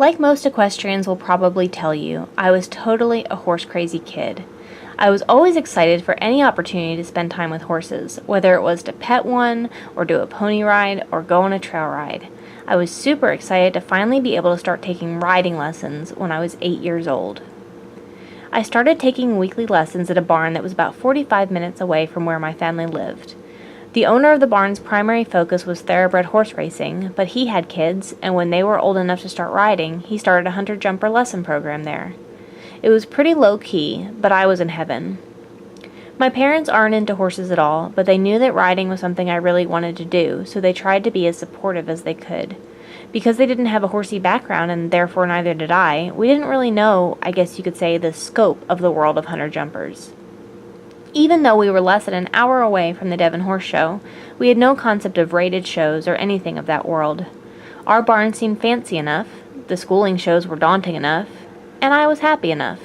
Like most equestrians will probably tell you, I was totally a horse-crazy kid. I was always excited for any opportunity to spend time with horses, whether it was to pet one, or do a pony ride, or go on a trail ride. I was super excited to finally be able to start taking riding lessons when I was 8 years old. I started taking weekly lessons at a barn that was about 45 minutes away from where my family lived. The owner of the barn's primary focus was thoroughbred horse racing, but he had kids, and when they were old enough to start riding, he started a hunter-jumper lesson program there. It was pretty low-key, but I was in heaven. My parents aren't into horses at all, but they knew that riding was something I really wanted to do, so they tried to be as supportive as they could. Because they didn't have a horsey background, and therefore neither did I, we didn't really know, I guess you could say, the scope of the world of hunter-jumpers. Even though we were less than an hour away from the Devon Horse Show, we had no concept of rated shows or anything of that world. Our barn seemed fancy enough, the schooling shows were daunting enough, and I was happy enough.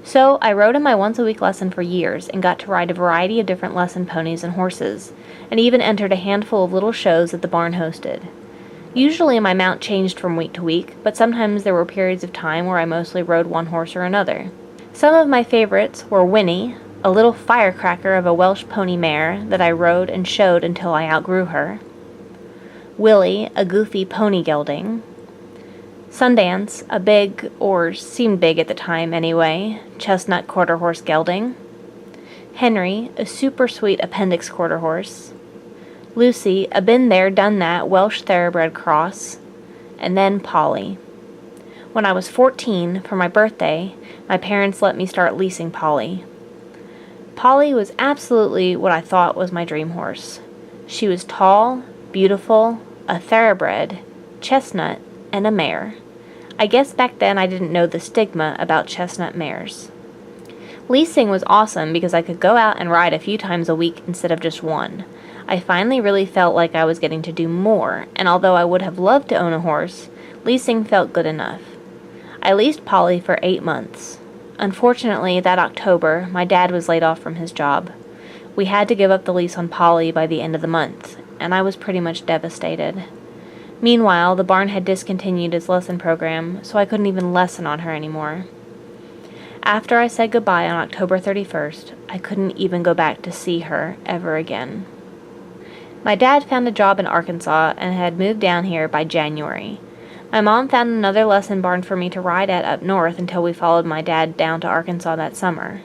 So I rode in my once-a-week lesson for years and got to ride a variety of different lesson ponies and horses, and even entered a handful of little shows that the barn hosted. Usually my mount changed from week to week, but sometimes there were periods of time where I mostly rode one horse or another. Some of my favorites were Winnie, a little firecracker of a Welsh pony mare that I rode and showed until I outgrew her; Willie, a goofy pony gelding; Sundance, a big, or seemed big at the time anyway, chestnut quarter horse gelding; Henry, a super sweet appendix quarter horse; Lucy, a been there, done that Welsh thoroughbred cross; and then Polly. When I was 14, for my birthday, my parents let me start leasing Polly. Polly was absolutely what I thought was my dream horse. She was tall, beautiful, a thoroughbred, chestnut, and a mare. I guess back then I didn't know the stigma about chestnut mares. Leasing was awesome because I could go out and ride a few times a week instead of just one. I finally really felt like I was getting to do more, and although I would have loved to own a horse, leasing felt good enough. I leased Polly for 8 months. Unfortunately, that October, my dad was laid off from his job. We had to give up the lease on Polly by the end of the month, and I was pretty much devastated. Meanwhile, the barn had discontinued its lesson program, so I couldn't even lesson on her anymore. After I said goodbye on October 31st, I couldn't even go back to see her ever again. My dad found a job in Arkansas and had moved down here by January. My mom found another lesson barn for me to ride at up north until we followed my dad down to Arkansas that summer.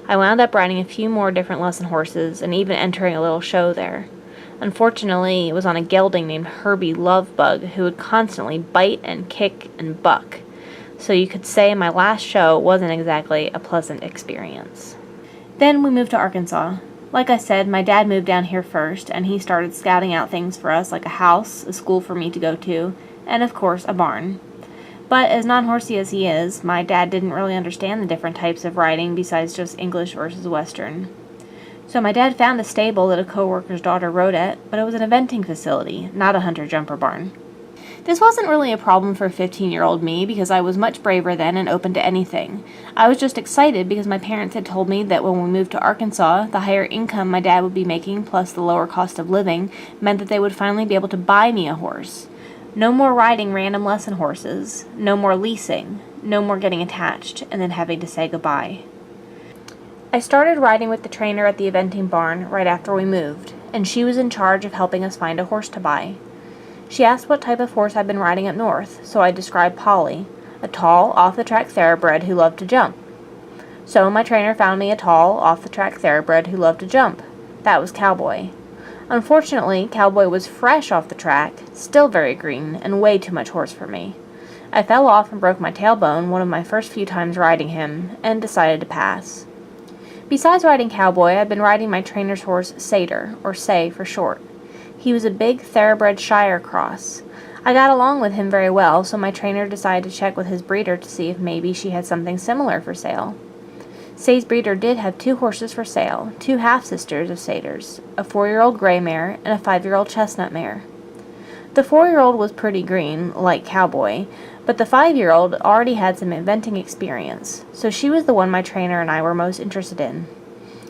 I wound up riding a few more different lesson horses and even entering a little show there. Unfortunately, it was on a gelding named Herbie Lovebug who would constantly bite and kick and buck. So you could say my last show wasn't exactly a pleasant experience. Then we moved to Arkansas. Like I said, my dad moved down here first, and he started scouting out things for us like a house, a school for me to go to, and of course a barn. But as non-horsey as he is, my dad didn't really understand the different types of riding besides just English versus Western. So my dad found a stable that a co-worker's daughter rode at, but it was an eventing facility, not a hunter-jumper barn. This wasn't really a problem for 15-year-old me because I was much braver then and open to anything. I was just excited because my parents had told me that when we moved to Arkansas, the higher income my dad would be making plus the lower cost of living meant that they would finally be able to buy me a horse. No more riding random lesson horses, no more leasing, no more getting attached and then having to say goodbye. I started riding with the trainer at the eventing barn right after we moved, and she was in charge of helping us find a horse to buy. She asked what type of horse I'd been riding up north, so I described Polly, a tall, off-the-track thoroughbred who loved to jump. So my trainer found me a tall, off-the-track thoroughbred who loved to jump. That was Cowboy. Unfortunately, Cowboy was fresh off the track, still very green, and way too much horse for me. I fell off and broke my tailbone one of my first few times riding him, and decided to pass. Besides riding Cowboy, I'd been riding my trainer's horse Satyr, or Say for short. He was a big thoroughbred Shire cross. I got along with him very well, so my trainer decided to check with his breeder to see if maybe she had something similar for sale. Say's breeder did have 2 horses for sale, 2 half-sisters of Satyrs, a 4-year-old gray mare and a 5-year-old chestnut mare. The 4-year-old was pretty green, like Cowboy, but the 5-year-old already had some eventing experience, so she was the one my trainer and I were most interested in.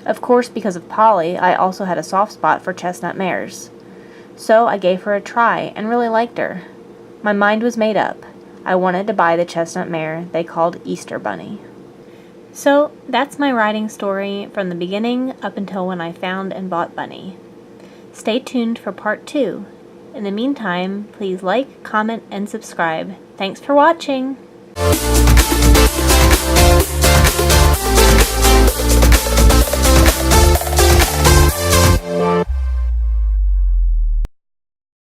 Of course, because of Polly, I also had a soft spot for chestnut mares. So I gave her a try and really liked her. My mind was made up. I wanted to buy the chestnut mare they called Easter Bunny. So that's my riding story from the beginning up until when I found and bought Bunny. Stay tuned for part 2. In the meantime, please like, comment, and subscribe. Thanks for watching!